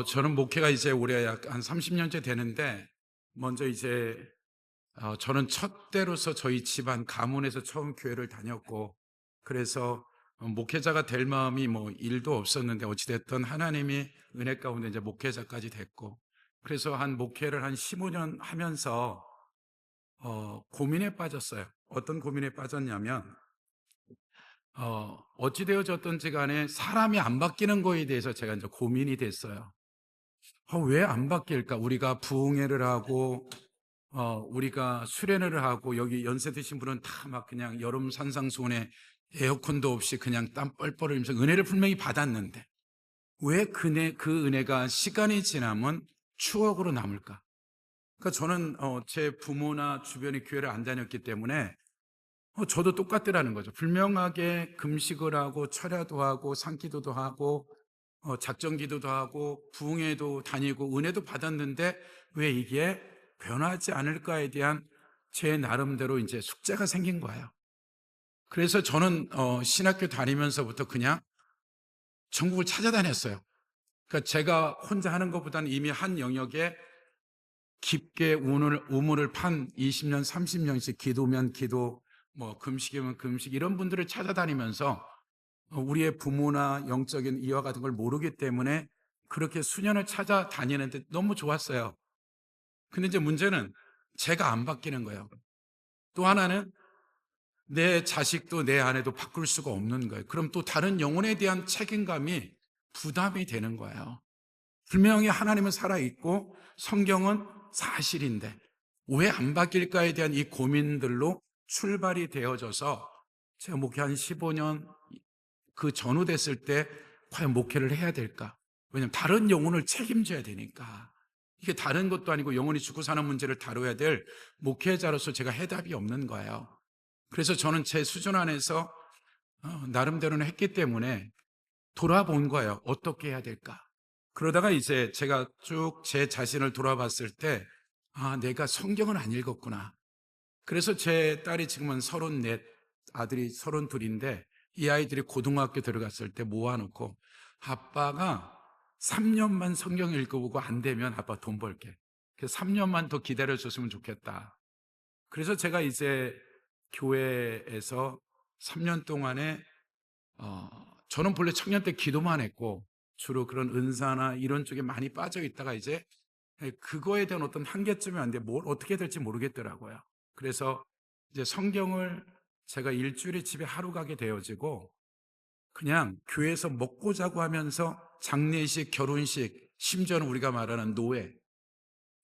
저는 목회가 이제 올해 약 한 30년째 되는데, 먼저 이제, 저는 첫대로서 저희 집안 가문에서 처음 교회를 다녔고, 그래서 목회자가 될 마음이 뭐 일도 없었는데, 어찌됐든 하나님이 은혜 가운데 이제 목회자까지 됐고, 그래서 목회를 한 15년 하면서, 고민에 빠졌어요. 어떤 고민에 빠졌냐면, 어찌되어졌든지 간에 사람이 안 바뀌는 거에 대해서 제가 이제 고민이 됐어요. 왜 안 바뀔까? 우리가 부흥회를 하고, 우리가 수련회를 하고, 여기 연세 드신 분은 다 막 그냥 여름 산상수훈에 에어컨도 없이 그냥 땀 뻘뻘 흘리면서 은혜를 분명히 받았는데, 왜 그 은혜가 시간이 지나면 추억으로 남을까? 그러니까 저는, 제 부모나 주변의 교회를 안 다녔기 때문에, 저도 똑같더라는 거죠. 분명하게 금식을 하고, 철야도 하고, 산기도도 하고, 작정 기도도 하고 부흥회도 다니고 은혜도 받았는데 왜 이게 변하지 않을까에 대한 제 나름대로 이제 숙제가 생긴 거예요. 그래서 저는 신학교 다니면서부터 그냥 전국을 찾아다녔어요. 그러니까 제가 혼자 하는 것보다는 이미 한 영역에 깊게 우물을 판 20년, 30년씩 기도면 기도, 뭐 금식이면 금식 이런 분들을 찾아다니면서 우리의 부모나 영적인 이와 같은 걸 모르기 때문에 그렇게 수년을 찾아다니는데 너무 좋았어요. 근데 이제 문제는 제가 안 바뀌는 거예요. 또 하나는 내 자식도 내 아내도 바꿀 수가 없는 거예요. 그럼 또 다른 영혼에 대한 책임감이 부담이 되는 거예요. 분명히 하나님은 살아있고 성경은 사실인데 왜 안 바뀔까에 대한 이 고민들로 출발이 되어져서 제가 목회 한 15년 그 전후됐을 때 과연 목회를 해야 될까? 왜냐하면 다른 영혼을 책임져야 되니까. 이게 다른 것도 아니고 영혼이 죽고 사는 문제를 다뤄야 될 목회자로서 제가 해답이 없는 거예요. 그래서 저는 제 수준 안에서 나름대로는 했기 때문에 돌아본 거예요. 어떻게 해야 될까? 그러다가 이제 제가 쭉 제 자신을 돌아봤을 때, 내가 성경을 안 읽었구나. 그래서 제 딸이 지금은 34, 아들이 32인데 이 아이들이 고등학교 들어갔을 때 모아놓고 아빠가 3년만 성경 읽어보고 안 되면 아빠 돈 벌게. 그래서 3년만 더 기다려줬으면 좋겠다. 그래서 제가 이제 교회에서 3년 동안에 저는 본래 청년 때 기도만 했고 주로 그런 은사나 이런 쪽에 많이 빠져 있다가 이제 그거에 대한 어떤 한계점이 왔는데 뭘 어떻게 해야 될지 모르겠더라고요. 그래서 이제 성경을 제가 일주일에 집에 하루 가게 되어지고 그냥 교회에서 먹고 자고 하면서 장례식, 결혼식, 심지어는 우리가 말하는 노회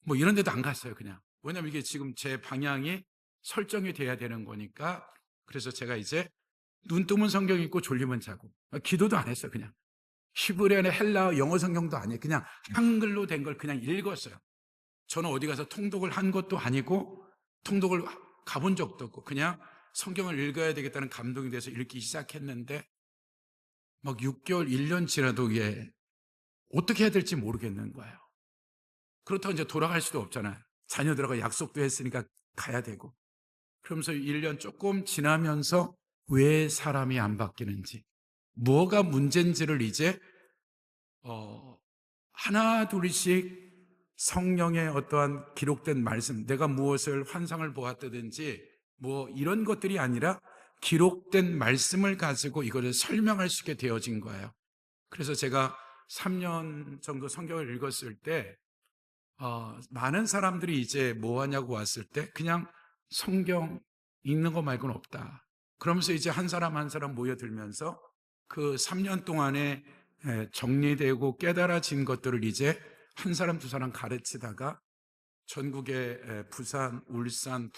뭐 이런 데도 안 갔어요, 그냥. 왜냐면 이게 지금 제 방향이 설정이 돼야 되는 거니까. 그래서 제가 이제 눈 뜨면 성경 읽고 졸리면 자고 기도도 안 했어요, 그냥. 히브리어나 헬라어, 영어 성경도 아니에요. 그냥 한글로 된 걸 그냥 읽었어요. 저는 어디 가서 통독을 한 것도 아니고 통독을 가본 적도 없고 그냥 성경을 읽어야 되겠다는 감동이 돼서 읽기 시작했는데 막 6개월, 1년 지나도 이게 어떻게 해야 될지 모르겠는 거예요. 그렇다고 이제 돌아갈 수도 없잖아요. 자녀들하고 약속도 했으니까 가야 되고. 그러면서 1년 조금 지나면서 왜 사람이 안 바뀌는지, 뭐가 문제인지를 이제 하나 둘씩 성령의 어떠한 기록된 말씀, 내가 무엇을 환상을 보았다든지 뭐 이런 것들이 아니라 기록된 말씀을 가지고 이거를 설명할 수 있게 되어진 거예요. 그래서 제가 3년 정도 성경을 읽었을 때 많은 사람들이 이제 뭐 하냐고 왔을 때 그냥 성경 읽는 거 말고는 없다. 그러면서 이제 한 사람 한 사람 모여들면서 그 3년 동안에 정리되고 깨달아진 것들을 이제 한 사람 두 사람 가르치다가 전국의 부산, 울산,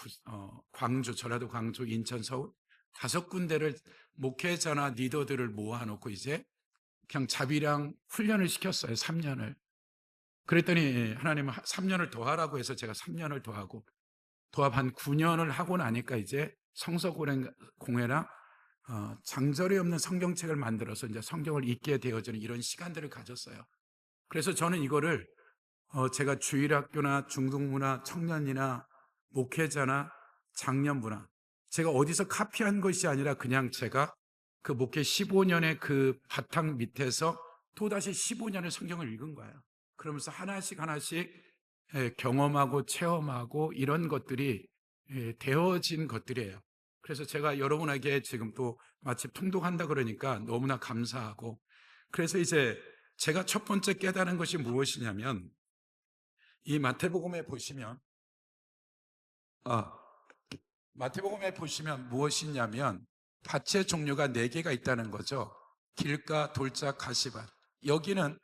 광주, 전라도 광주, 인천, 서울 5군데를 목회자나 리더들을 모아놓고 이제 그냥 자비랑 훈련을 시켰어요. 3년을. 그랬더니 하나님은 3년을 더 하라고 해서 제가 3년을 더 하고 도합 한 9년을 하고 나니까 이제 성서공회나 장절이 없는 성경책을 만들어서 이제 성경을 읽게 되어지는 이런 시간들을 가졌어요. 그래서 저는 이거를 제가 주일학교나 중등부나 청년이나 목회자나 장년부나 제가 어디서 카피한 것이 아니라 그냥 제가 그 목회 15년의 그 바탕 밑에서 또다시 15년을 성경을 읽은 거예요. 그러면서 하나씩 하나씩 경험하고 체험하고 이런 것들이 되어진 것들이에요. 그래서 제가 여러분에게 지금 또 마치 통독한다 그러니까 너무나 감사하고, 그래서 이제 제가 첫 번째 깨달은 것이 무엇이냐면, 이 마태복음에 보시면 무엇이냐면 밭의 종류가 4개가 있다는 거죠. 길가, 돌짝, 가시밭. 여기는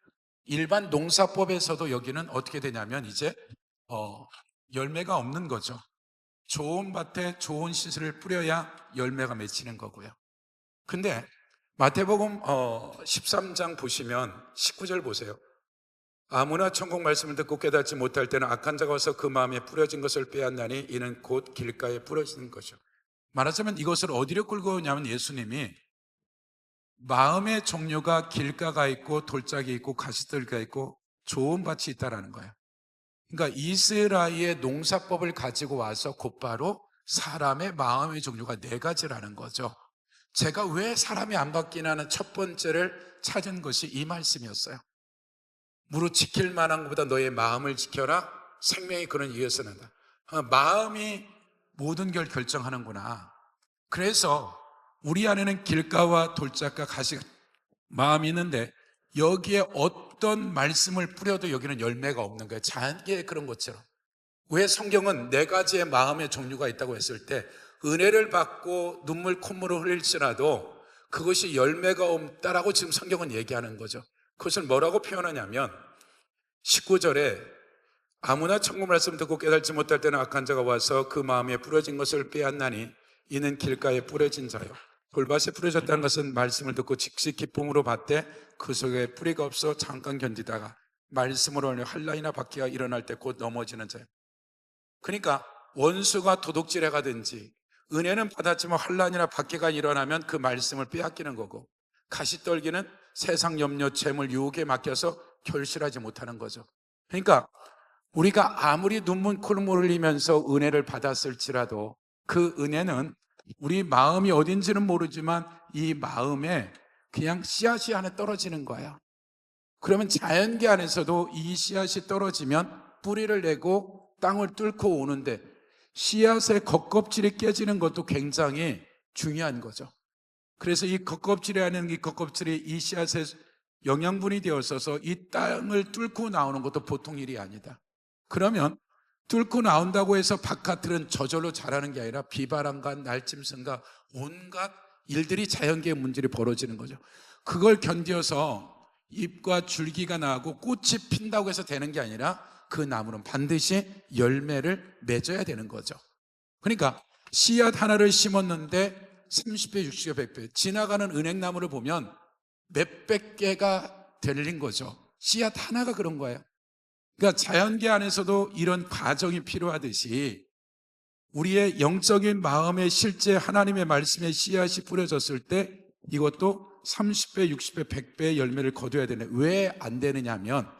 일반 농사법에서도 여기는 어떻게 되냐면 이제 열매가 없는 거죠. 좋은 밭에 좋은 씨를 뿌려야 열매가 맺히는 거고요. 근데 마태복음 13장 보시면 19절 보세요. 아무나 천국 말씀을 듣고 깨닫지 못할 때는 악한 자가 와서 그 마음에 뿌려진 것을 빼앗나니 이는 곧 길가에 뿌려지는 것이요. 말하자면 이것을 어디로 끌고 오냐면 예수님이 마음의 종류가 길가가 있고 돌짝이 있고 가시들가 있고 좋은 밭이 있다라는 거예요. 그러니까 이스라엘의 농사법을 가지고 와서 곧바로 사람의 마음의 종류가 4가지라는 거죠. 제가 왜 사람이 안 바뀌나는 첫 번째를 찾은 것이 이 말씀이었어요. 무릇 지킬 만한 것보다 너의 마음을 지켜라. 생명이 그런 이유에서 난다. 마음이 모든 걸 결정하는구나. 그래서 우리 안에는 길가와 돌짝과 가시 마음이 있는데 여기에 어떤 말씀을 뿌려도 여기는 열매가 없는 거예요. 자연계의 그런 것처럼. 왜 성경은 4가지의 마음의 종류가 있다고 했을 때 은혜를 받고 눈물 콧물을 흘릴지라도 그것이 열매가 없다라고 지금 성경은 얘기하는 거죠. 그것을 뭐라고 표현하냐면 19절에 아무나 천국 말씀 듣고 깨달지 못할 때는 악한 자가 와서 그 마음에 뿌려진 것을 빼앗나니 이는 길가에 뿌려진 자요. 돌밭에 뿌려졌다는 것은 말씀을 듣고 즉시 기쁨으로 받되 그 속에 뿌리가 없어 잠깐 견디다가 말씀으로 한란이나 박해가 일어날 때 곧 넘어지는 자요. 그러니까 원수가 도둑질해 가든지 은혜는 받았지만 한란이나 박해가 일어나면 그 말씀을 빼앗기는 거고, 가시떨기는 세상 염려, 재물, 유혹에 맡겨서 결실하지 못하는 거죠. 그러니까 우리가 아무리 눈물 콧물 흘리면서 은혜를 받았을지라도 그 은혜는 우리 마음이 어딘지는 모르지만 이 마음에 그냥 씨앗이 안에 떨어지는 거예요. 그러면 자연계 안에서도 이 씨앗이 떨어지면 뿌리를 내고 땅을 뚫고 오는데 씨앗의 겉껍질이 깨지는 것도 굉장히 중요한 거죠. 그래서 이 겉껍질에 하는 이 겉껍질이 이 씨앗의 영양분이 되어서서 이 땅을 뚫고 나오는 것도 보통 일이 아니다. 그러면 뚫고 나온다고 해서 바깥들은 저절로 자라는 게 아니라 비바람과 날짐승과 온갖 일들이 자연계의 문제로 벌어지는 거죠. 그걸 견뎌서 잎과 줄기가 나고 꽃이 핀다고 해서 되는 게 아니라 그 나무는 반드시 열매를 맺어야 되는 거죠. 그러니까 씨앗 하나를 심었는데 30배, 60배, 100배 지나가는 은행나무를 보면 몇백 개가 들린 거죠. 씨앗 하나가 그런 거예요. 그러니까 자연계 안에서도 이런 과정이 필요하듯이 우리의 영적인 마음에 실제 하나님의 말씀에 씨앗이 뿌려졌을 때 이것도 30배, 60배, 100배의 열매를 거둬야 되는데 왜 안 되느냐 하면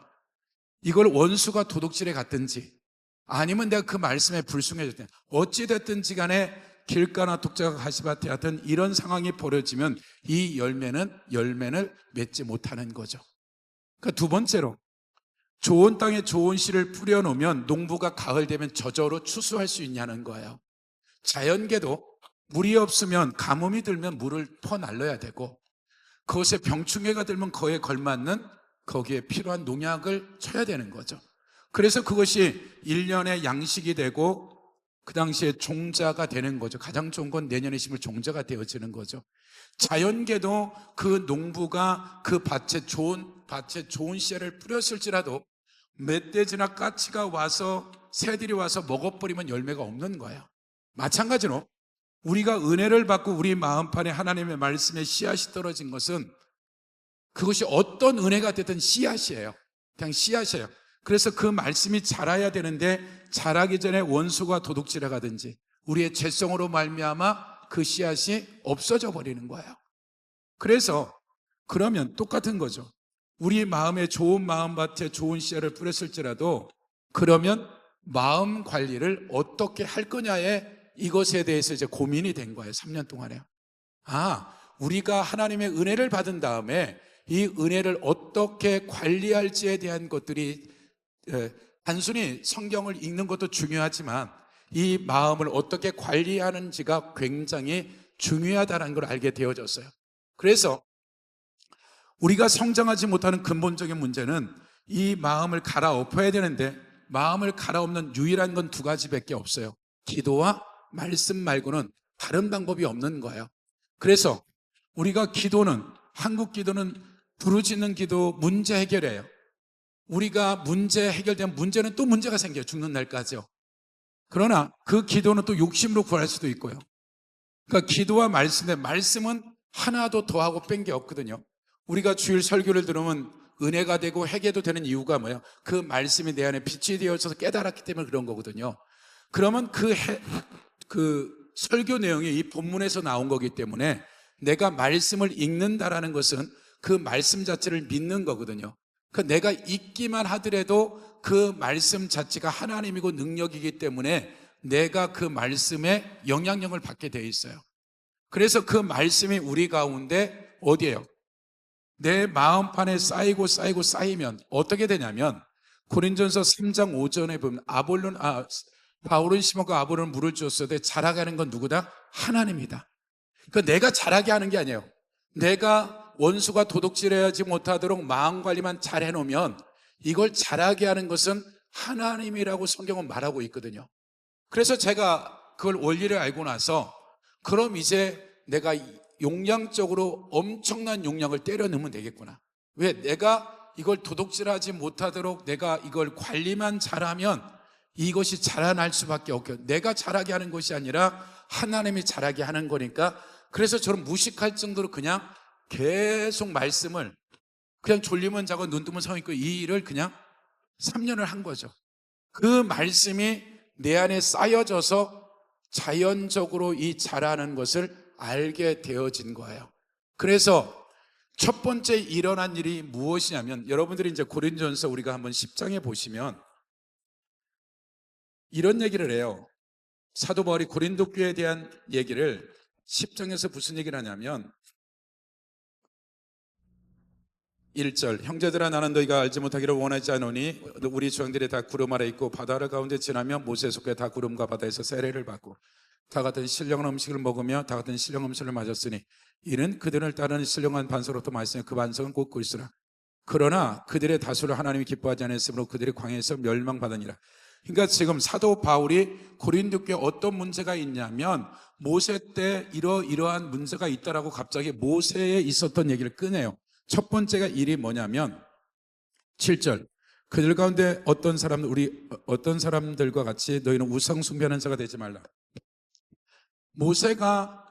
이걸 원수가 도둑질해 갔든지 아니면 내가 그 말씀에 불순해졌든 어찌됐든지 간에 길가나 독자가 가시밭에 하든 이런 상황이 벌어지면 이 열매를 맺지 못하는 거죠. 그러니까 두 번째로 좋은 땅에 좋은 씨를 뿌려놓으면 농부가 가을 되면 저절로 추수할 수 있냐는 거예요. 자연계도 물이 없으면 가뭄이 들면 물을 퍼날려야 되고 그것에 병충해가 들면 그에 걸맞는 거기에 필요한 농약을 쳐야 되는 거죠. 그래서 그것이 1년의 양식이 되고 그 당시에 종자가 되는 거죠. 가장 좋은 건 내년에 심을 종자가 되어지는 거죠. 자연계도 그 농부가 그 밭에 좋은 씨를 뿌렸을지라도 멧돼지나 까치가 와서 새들이 와서 먹어버리면 열매가 없는 거예요. 마찬가지로 우리가 은혜를 받고 우리 마음판에 하나님의 말씀에 씨앗이 떨어진 것은 그것이 어떤 은혜가 되든 씨앗이에요. 그냥 씨앗이에요. 그래서 그 말씀이 자라야 되는데 자라기 전에 원수가 도둑질해 가든지 우리의 죄성으로 말미암아 그 씨앗이 없어져 버리는 거예요. 그래서 그러면 똑같은 거죠. 우리 마음에 좋은 마음밭에 좋은 씨앗을 뿌렸을지라도 그러면 마음 관리를 어떻게 할 거냐에 이것에 대해서 이제 고민이 된 거예요. 3년 동안에요. 우리가 하나님의 은혜를 받은 다음에 이 은혜를 어떻게 관리할지에 대한 것들이 단순히 성경을 읽는 것도 중요하지만 이 마음을 어떻게 관리하는지가 굉장히 중요하다는 걸 알게 되어졌어요. 그래서 우리가 성장하지 못하는 근본적인 문제는 이 마음을 갈아엎어야 되는데 마음을 갈아엎는 유일한 건 두 가지밖에 없어요. 기도와 말씀 말고는 다른 방법이 없는 거예요. 그래서 우리가 기도는, 한국 기도는 부르짖는 기도, 문제 해결이에요. 우리가 문제 해결되면 문제는 또 문제가 생겨요. 죽는 날까지요. 그러나 그 기도는 또 욕심으로 구할 수도 있고요. 그러니까 기도와 말씀인데 말씀은 하나도 더하고 뺀 게 없거든요. 우리가 주일 설교를 들으면 은혜가 되고 회개도 되는 이유가 뭐예요? 그 말씀이 내 안에 빛이 되어져서 깨달았기 때문에 그런 거거든요. 그러면 그 설교 내용이 이 본문에서 나온 거기 때문에 내가 말씀을 읽는다라는 것은 그 말씀 자체를 믿는 거거든요. 그러니까 내가 읽기만 하더라도 그 말씀 자체가 하나님이고 능력이기 때문에 내가 그 말씀에 영향력을 받게 되어 있어요. 그래서 그 말씀이 우리 가운데 어디예요? 내 마음판에 쌓이면 어떻게 되냐면 고린전서 3장 5절에 보면 바울은 심었고 아볼론은 물을 주었으되 자라가는 건 누구다? 하나님이다. 그러니까 내가 자라게 하는 게 아니에요. 내가 원수가 도둑질하지 못하도록 마음 관리만 잘 해놓으면 이걸 자라게 하는 것은 하나님이라고 성경은 말하고 있거든요. 그래서 제가 그걸 원리를 알고 나서 그럼 이제 내가 용량적으로 엄청난 용량을 때려 넣으면 되겠구나. 왜? 내가 이걸 도둑질하지 못하도록 내가 이걸 관리만 잘하면 이것이 자라날 수밖에 없고 내가 자라게 하는 것이 아니라 하나님이 자라게 하는 거니까 그래서 저는 무식할 정도로 그냥 계속 말씀을 그냥 졸리면 자고 눈 뜨면 서 있고 이 일을 그냥 3년을 한 거죠. 그 말씀이 내 안에 쌓여져서 자연적으로 이 자라는 것을 알게 되어진 거예요. 그래서 첫 번째 일어난 일이 무엇이냐면 여러분들이 이제 고린도전서 우리가 한번 10장에 보시면 이런 얘기를 해요. 사도 바울이 고린도 교회에 대한 얘기를 10장에서 무슨 얘기를 하냐면 1절 형제들아 나는 너희가 알지 못하기를 원하지 않으니 우리 조상들이 다 구름 아래 있고 바다 가운데 지나면 모세 속에 다 구름과 바다에서 세례를 받고 다 같은 신령한 음식을 먹으며 다 같은 신령한 음식을 마셨으니 이는 그들을 따르는 신령한 반석으로부터 말씀해 그 반석은 곧 그리스도라. 그러나 그들의 다수를 하나님이 기뻐하지 않았으므로 그들이 광야에서 멸망받으니라. 그러니까 지금 사도 바울이 고린도 교회에 어떤 문제가 있냐면 모세 때 이러한 문제가 있다라고 갑자기 모세에 있었던 얘기를 꺼내요. 첫 번째가 일이 뭐냐면 7절 그들 가운데 어떤 사람들과 같이 너희는 우상 숭배하는 자가 되지 말라. 모세가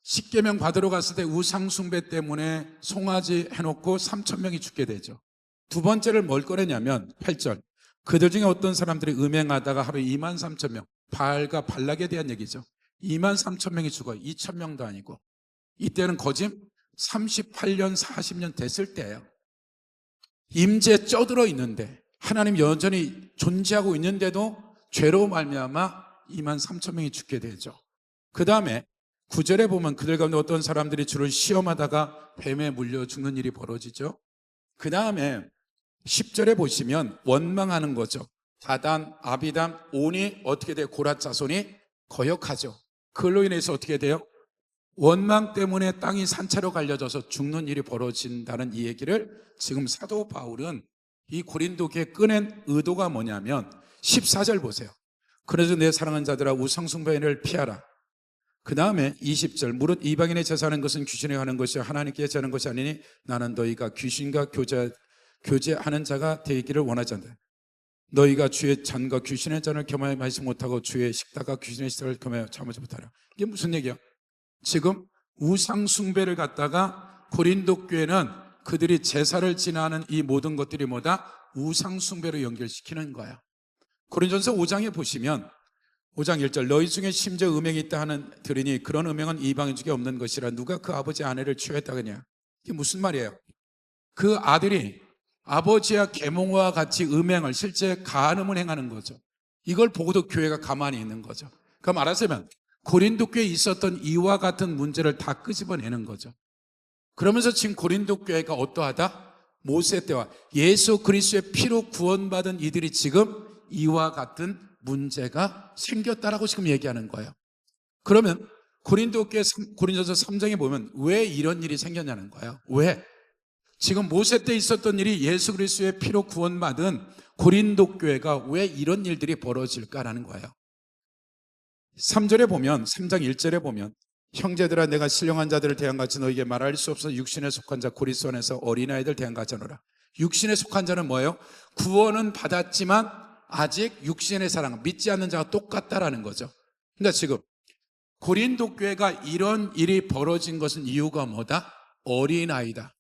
십계명 받으러 갔을 때 우상 숭배 때문에 송아지 해놓고 3,000명이 죽게 되죠. 두 번째를 뭘 꺼내냐면 8절 그들 중에 어떤 사람들이 음행하다가 하루에 23,000명 바알과 발락에 대한 얘기죠. 23,000명이 죽어요. 2,000명도 아니고 이때는 거짓 38년 40년 됐을 때예요. 임재에 쪄들어 있는데 하나님 여전히 존재하고 있는데도 죄로 말미암아 23,000명이 죽게 되죠. 그 다음에 9절에 보면 그들 가운데 어떤 사람들이 주를 시험하다가 뱀에 물려 죽는 일이 벌어지죠. 그 다음에 10절에 보시면 원망하는 거죠. 다단, 아비담, 온이 어떻게 돼요? 고라 자손이 거역하죠. 그걸로 인해서 어떻게 돼요? 원망 때문에 땅이 산채로 갈려져서 죽는 일이 벌어진다는 이 얘기를 지금 사도 바울은 이 고린도 교회에 꺼낸 의도가 뭐냐면 14절 보세요. 그래서 내 사랑하는 자들아 우상 숭배를 피하라. 그 다음에 20절 무릇 이방인의 제사하는 것은 귀신에 하는 것이 하나님께 제하는 것이 아니니 나는 너희가 귀신과 교제하는 자가 되기를 원하지 않는다. 너희가 주의 잔과 귀신의 잔을 겸하여 마시지 못하고 주의 식탁과 귀신의 식탁을 겸하여 참지 못하라. 이게 무슨 얘기야? 지금 우상 숭배를 갖다가 고린도 교회는 그들이 제사를 지나는 이 모든 것들이 뭐다? 우상 숭배로 연결시키는 거야. 고린전서 5장에 보시면 5장 1절 너희 중에 심지어 음행이 있다 하는 들으니 그런 음행은 이방인 중에 없는 것이라 누가 그 아버지 아내를 취했다느냐. 이게 무슨 말이에요? 그 아들이 아버지와 계몽과 같이 음행을 실제 간음을 행하는 거죠. 이걸 보고도 교회가 가만히 있는 거죠. 그럼 말하자면 고린도 교회에 있었던 이와 같은 문제를 다 끄집어내는 거죠. 그러면서 지금 고린도 교회가 어떠하다? 모세 때와 예수 그리스도의 피로 구원받은 이들이 지금 이와 같은 문제가 생겼다라고 지금 얘기하는 거예요. 그러면 고린도 교회 고린도서 3장에 보면 왜 이런 일이 생겼냐는 거예요. 왜? 지금 모세 때 있었던 일이 예수 그리스도의 피로 구원받은 고린도 교회가 왜 이런 일들이 벌어질까라는 거예요. 3절에 보면 3장 1절에 보면 형제들아 내가 신령한 자들을 대함같이 너에게 말할 수 없어 육신에 속한 자 고리스 안에서 어린아이들 대함같이 하노라. 육신에 속한 자는 뭐예요? 구원은 받았지만 아직 육신의 사랑 믿지 않는 자가 똑같다라는 거죠. 그러니까 지금 고린도 교회가 이런 일이 벌어진 것은 이유가 뭐다? 어린아이다.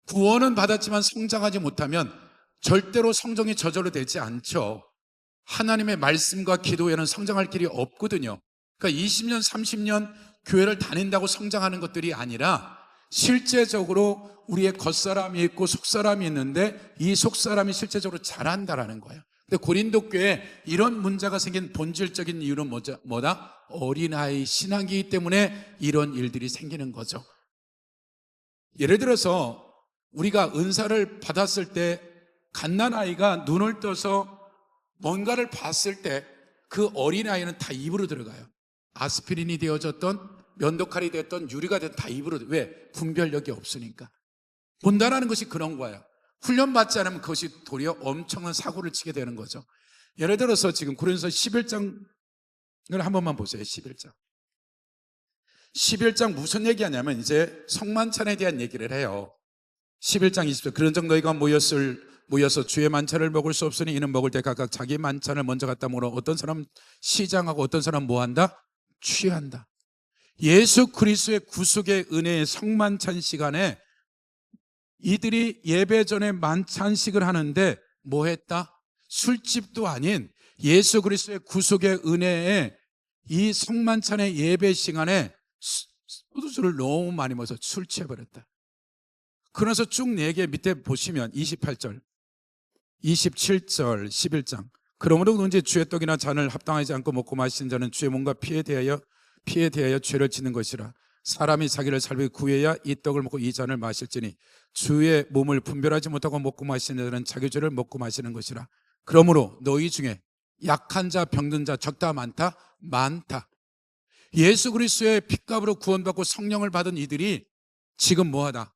구원은 받았지만 성장하지 못하면 절대로 성정이 저절로 되지 않죠. 하나님의 말씀과 기도에는 성장할 길이 없거든요. 그러니까 20년, 30년 교회를 다닌다고 성장하는 것들이 아니라 실제적으로 우리의 겉사람이 있고 속사람이 있는데 이 속사람이 실제적으로 자란다라는 거예요. 근데 고린도 교회에 이런 문제가 생긴 본질적인 이유는 뭐다? 어린아이 신앙이기 때문에 이런 일들이 생기는 거죠. 예를 들어서 우리가 은사를 받았을 때 갓난아이가 눈을 떠서 뭔가를 봤을 때 그 어린아이는 다 입으로 들어가요. 아스피린이 되어졌던 면도칼이 됐던 유리가 됐던 다 입으로. 왜? 분별력이 없으니까. 본다라는 것이 그런 거예요. 훈련받지 않으면 그것이 도리어 엄청난 사고를 치게 되는 거죠. 예를 들어서 지금 고린도서 11장을 한 번만 보세요. 11장 무슨 얘기하냐면 이제 성만찬에 대한 얘기를 해요. 11장 20절 그런즉 너희가 모여서 주의 만찬을 먹을 수 없으니 이는 먹을 때 각각 자기 만찬을 먼저 갖다 먹으러 어떤 사람 시장하고 어떤 사람 뭐한다? 취한다. 예수 그리스도의 구속의 은혜의 성만찬 시간에 이들이 예배 전에 만찬식을 하는데 뭐 했다? 술집도 아닌 예수 그리스도의 구속의 은혜에 이 성만찬의 예배 시간에 포도주를 너무 많이 먹어서 술 취해버렸다. 그래서 쭉 내게 밑에 보시면 28절, 27절, 11장 그러므로 누군지 주의 떡이나 잔을 합당하지 않고 먹고 마시는 자는 주의 몸과 피에 대하여 죄를 짓는 것이라. 사람이 자기를 살기 구해야 이 떡을 먹고 이 잔을 마실지니 주의 몸을 분별하지 못하고 먹고 마시는 자는 자기 죄를 먹고 마시는 것이라. 그러므로 너희 중에 약한 자, 병든 자 적다 많다? 많다. 예수 그리스도의 핏값으로 구원받고 성령을 받은 이들이 지금 뭐하다?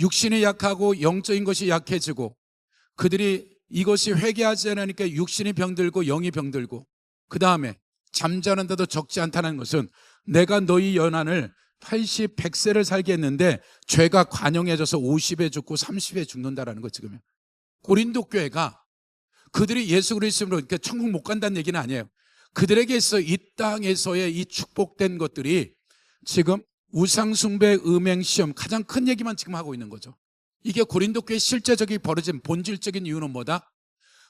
육신이 약하고 영적인 것이 약해지고 그들이 이것이 회개하지 않으니까 육신이 병들고 영이 병들고 그 다음에 잠자는데도 적지 않다는 것은 내가 너희 연한을 80, 100세를 살게 했는데 죄가 관영해져서 50에 죽고 30에 죽는다라는 거 지금. 고린도 교회가 그들이 예수 그리스도로 그러니까 천국 못 간다는 얘기는 아니에요. 그들에게 있어 이 땅에서의 이 축복된 것들이 지금 우상숭배, 음행시험 가장 큰 얘기만 지금 하고 있는 거죠. 이게 고린도 교회 실제적인 벌어진 본질적인 이유는 뭐다?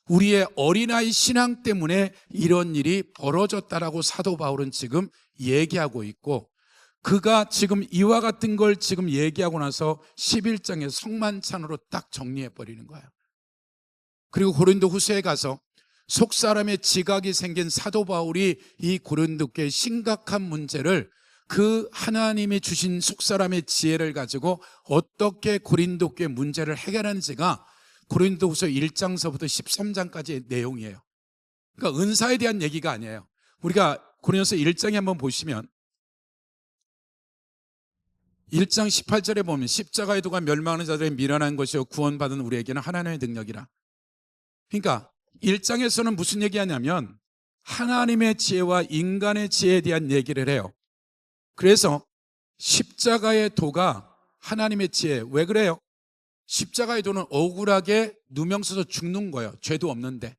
우리의 어린아이 신앙 때문에 이런 일이 벌어졌다라고 사도 바울은 지금 얘기하고 있고 그가 지금 이와 같은 걸 지금 얘기하고 나서 11장에 성만찬으로 딱 정리해버리는 거예요. 그리고 고린도 후서에 가서 속사람의 지각이 생긴 사도 바울이 이 고린도 교회의 심각한 문제를 그 하나님이 주신 속사람의 지혜를 가지고 어떻게 고린도 교회 문제를 해결하는지가 고린도후서 1장서부터 13장까지의 내용이에요. 그러니까 은사에 대한 얘기가 아니에요. 우리가 고린도서 1장에 한번 보시면 1장 18절에 보면 십자가의 도가 멸망하는 자들의 미련한 것이요 구원받은 우리에게는 하나님의 능력이라. 그러니까 1장에서는 무슨 얘기하냐면 하나님의 지혜와 인간의 지혜에 대한 얘기를 해요. 그래서 십자가의 도가 하나님의 지혜. 왜 그래요? 십자가의 도는 억울하게 누명 써서 죽는 거예요. 죄도 없는데.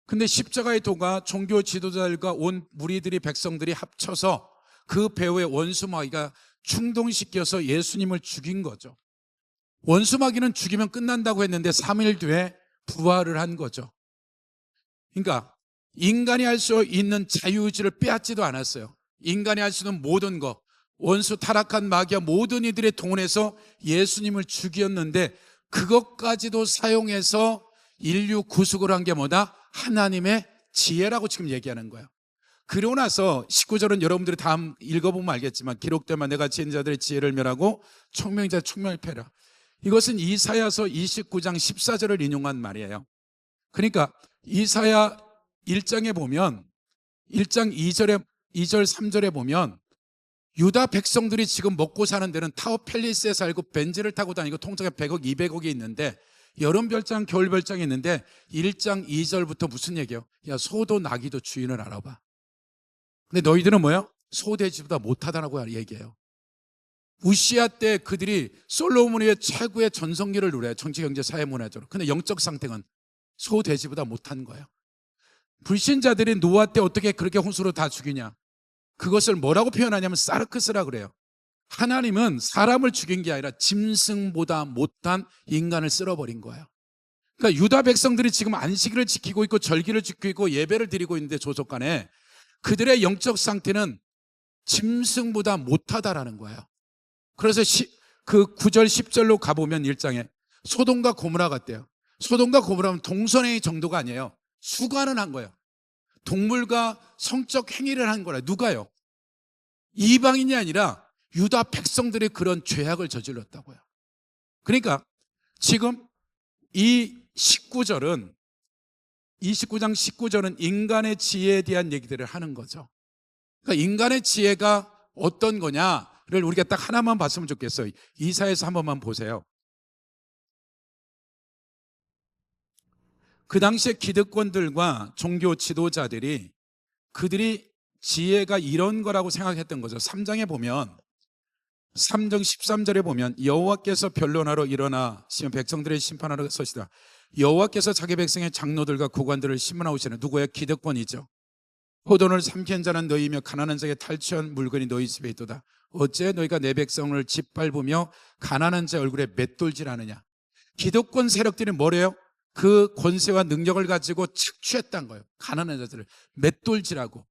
근데 십자가의 도가 종교 지도자들과 온 무리들이 백성들이 합쳐서 그 배후의 원수마귀가 충동시켜서 예수님을 죽인 거죠. 원수마귀는 죽이면 끝난다고 했는데 3일 뒤에 부활을 한 거죠. 그러니까 인간이 할 수 있는 자유의지를 빼앗지도 않았어요. 인간이 할 수 있는 모든 것, 원수 타락한 마귀와 모든 이들의 동원해서 예수님을 죽였는데 그것까지도 사용해서 인류 구속을 한 게 뭐다? 하나님의 지혜라고 지금 얘기하는 거예요. 그러고 나서 19절은 여러분들이 다음 읽어보면 알겠지만 기록되면 내가 지혜자들의 지혜를 멸하고 총명자 총명을 패라. 이것은 이사야서 29장 14절을 인용한 말이에요. 그러니까 이사야 1장에 보면 1장 2절 3절에 보면 유다 백성들이 지금 먹고 사는 데는 타워 팰리스에 살고 벤츠를 타고 다니고 통장에 100억 200억이 있는데 여름 별장 겨울 별장이 있는데 1장 2절부터 무슨 얘기예요? 야, 소도 나귀도 주인을 알아봐. 근데 너희들은 뭐예요? 소돼지보다 못하다라고 얘기해요. 우시아 때 그들이 솔로몬의 최고의 전성기를 누려요. 정치, 경제, 사회, 문화적으로. 근데 영적 상태는 소돼지보다 못한 거예요. 불신자들이 노아 때 어떻게 그렇게 홍수로 다 죽이냐? 그것을 뭐라고 표현하냐면 사르크스라 그래요. 하나님은 사람을 죽인 게 아니라 짐승보다 못한 인간을 쓸어버린 거예요. 그러니까 유다 백성들이 지금 안식일을 지키고 있고 절기를 지키고 있고 예배를 드리고 있는데 조속간에 그들의 영적 상태는 짐승보다 못하다라는 거예요. 그래서 그 9절 10절로 가보면 1장에 소돔과 고모라 같대요. 소돔과 고모라는 동성애의 정도가 아니에요. 수관은 한 거예요. 동물과 성적 행위를 한 거라. 누가요? 이방인이 아니라 유다 백성들이 그런 죄악을 저질렀다고요. 그러니까 지금 이 19절은 29장 19절은 인간의 지혜에 대한 얘기들을 하는 거죠. 그러니까 인간의 지혜가 어떤 거냐를 우리가 딱 하나만 봤으면 좋겠어요. 이사야서 한 번만 보세요. 그 당시에 기득권들과 종교 지도자들이 그들이 지혜가 이런 거라고 생각했던 거죠. 3장에 보면 3장 13절에 보면 여호와께서 변론하러 일어나시면 백성들의 심판하러 서시다. 여호와께서 자기 백성의 장로들과 고관들을 심문하시는 누구의 기득권이죠. 포도를 삼킨 자는 너희며 가난한 자에게 탈취한 물건이 너희 집에 있도다. 어째 너희가 내 백성을 짓밟으며 가난한 자 얼굴에 맷돌질하느냐. 기득권 세력들이 뭐래요? 그 권세와 능력을 가지고 착취했다는 거예요. 가난한 자들을 맷돌질하고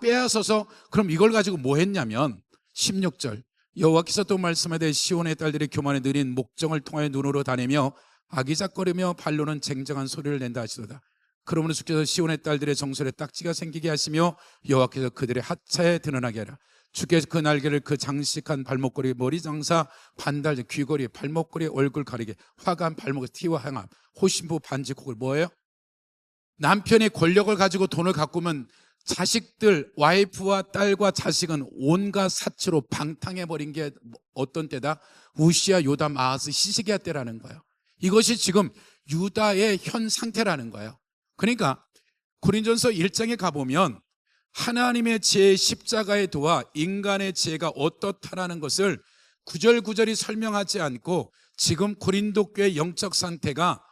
빼앗아서 그럼 이걸 가지고 뭐 했냐면 16절 여호와께서 또 말씀하되 시온의 딸들이 교만에 느린 목정을 통하여 눈으로 다니며 아기작거리며 발로는 쟁쟁한 소리를 낸다 하시도다. 그러므로 주께서 시온의 딸들의 정설에 딱지가 생기게 하시며 여호와께서 그들의 하차에 드러나게 하라. 주께서 그 날개를 그 장식한 발목걸이 머리 장사 반달 귀걸이 발목걸이 얼굴 가리개 화관 발목에 티와 항암 호신부 반지 코글 뭐예요? 남편이 권력을 가지고 돈을 가꾸면 자식들 와이프와 딸과 자식은 온갖 사치로 방탕해버린 게 어떤 때다? 우시아 요담 아하스 시시기야 때라는 거예요. 이것이 지금 유다의 현 상태라는 거예요. 그러니까 고린전서 1장에 가보면 하나님의 지혜 십자가에 도와 인간의 지혜가 어떻다라는 것을 구절구절이 설명하지 않고 지금 고린도 교회의 영적 상태가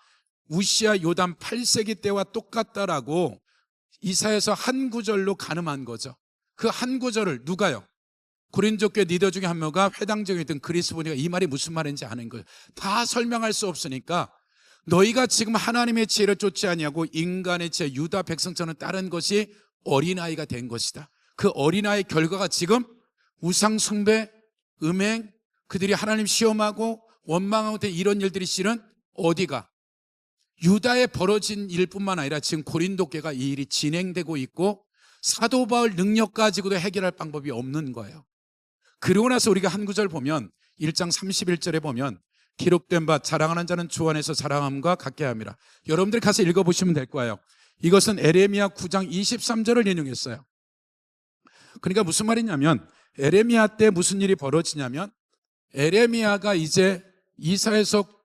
우시아 요담 8세기 때와 똑같다라고 이사야서 한 구절로 가늠한 거죠. 그 한 구절을 누가요? 고린도 교회 리더 중에 한 명가 회당장이던 그리스도인이 이 말이 무슨 말인지 아는 거예요. 다 설명할 수 없으니까 너희가 지금 하나님의 지혜를 쫓지 아니하고 인간의 지혜 유다 백성처럼 따른 것이 어린아이가 된 것이다. 그 어린아이의 결과가 지금 우상 숭배, 음행, 그들이 하나님 시험하고 원망하고 이런 일들이 실은 어디가? 유다에 벌어진 일뿐만 아니라 지금 고린도 교회가 이 일이 진행되고 있고 사도 바울 능력 가지고도 해결할 방법이 없는 거예요. 그러고 나서 우리가 한 구절 보면 1장 31절에 보면 기록된 바 자랑하는 자는 주 안에서 자랑함과 같게 함이라. 여러분들 가서 읽어보시면 될 거예요. 이것은 에레미야 9장 23절을 인용했어요. 그러니까 무슨 말이냐면 에레미야 때 무슨 일이 벌어지냐면 에레미야가 이제 이사야서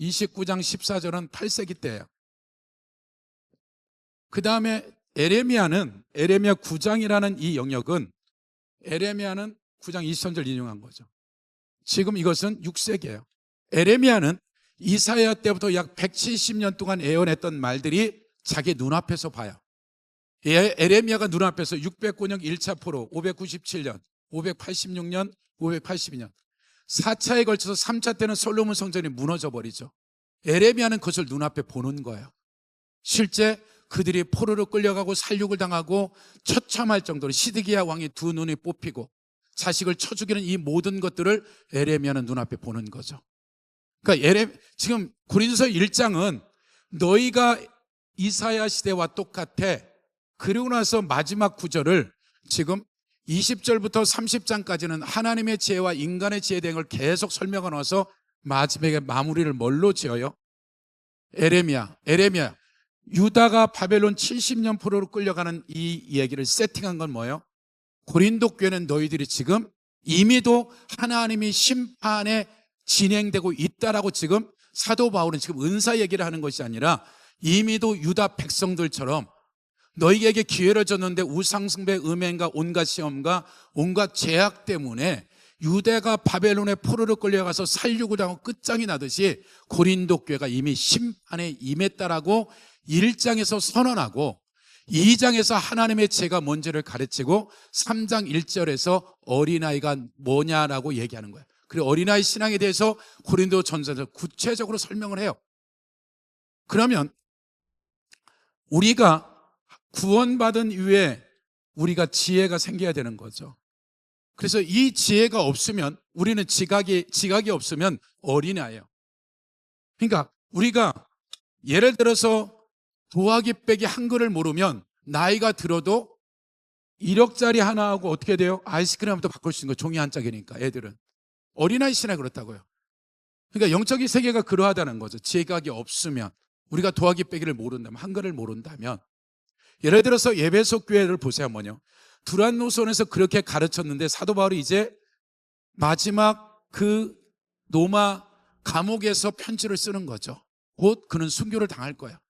29장 14절은 8세기 때예요. 그 다음에 에레미야 9장이라는 이 영역은 에레미야는 9장 23절 인용한 거죠. 지금 이것은 6세기예요. 에레미야는 이사야 때부터 약 170년 동안 예언했던 말들이 자기 눈앞에서 봐요. 에레미야가 눈앞에서 609년 1차 포로, 597년, 586년, 582년 4차에 걸쳐서 3차 때는 솔로몬 성전이 무너져 버리죠. 에레미야는 그것을 눈앞에 보는 거예요. 실제 그들이 포로로 끌려가고 살육을 당하고 처참할 정도로 시드기야 왕이 두 눈이 뽑히고 자식을 쳐 죽이는 이 모든 것들을 에레미야는 눈앞에 보는 거죠. 그러니까 지금 고린도서 1장은 너희가 이사야 시대와 똑같아. 그리고 나서 마지막 구절을 지금 20절부터 30장까지는 하나님의 지혜와 인간의 지혜에 대한 걸 계속 설명하고 나서 마지막에 마무리를 뭘로 지어요? 에레미야. 유다가 바벨론 70년 포로로 끌려가는 이 얘기를 세팅한 건 뭐예요? 고린도 교회는 너희들이 지금 이미도 하나님이 심판에 진행되고 있다라고 지금 사도 바울은 지금 은사 얘기를 하는 것이 아니라 이미도 유다 백성들처럼 너희에게 기회를 줬는데 우상숭배, 음행과 온갖 시험과 온갖 제약 때문에 유대가 바벨론의 포로로 끌려가서 살려고 당하고 끝장이 나듯이 고린도 교회가 이미 심판에 임했다라고 1장에서 선언하고 2장에서 하나님의 지혜가 뭔지를 가르치고 3장 1절에서 어린아이가 뭐냐라고 얘기하는 거예요. 그리고 어린아이 신앙에 대해서 고린도 전서에서 구체적으로 설명을 해요. 그러면 우리가 구원받은 이후에 우리가 지혜가 생겨야 되는 거죠. 그래서 이 지혜가 없으면 우리는 지각이 없으면 어린아이예요. 그러니까 우리가 예를 들어서 더하기 빼기 한글을 모르면 나이가 들어도 1억짜리 하나하고 어떻게 돼요? 아이스크림부터 바꿀 수 있는 거 종이 한 짝이니까 애들은. 어린아이 신앙이 그렇다고요. 그러니까 영적인 세계가 그러하다는 거죠. 지각이 없으면 우리가 더하기 빼기를 모른다면 한글을 모른다면 예를 들어서 에베소 교회를 보세요. 두란노선에서 그렇게 가르쳤는데 사도 바울이 이제 마지막 그 로마 감옥에서 편지를 쓰는 거죠. 곧 그는 순교를 당할 거야.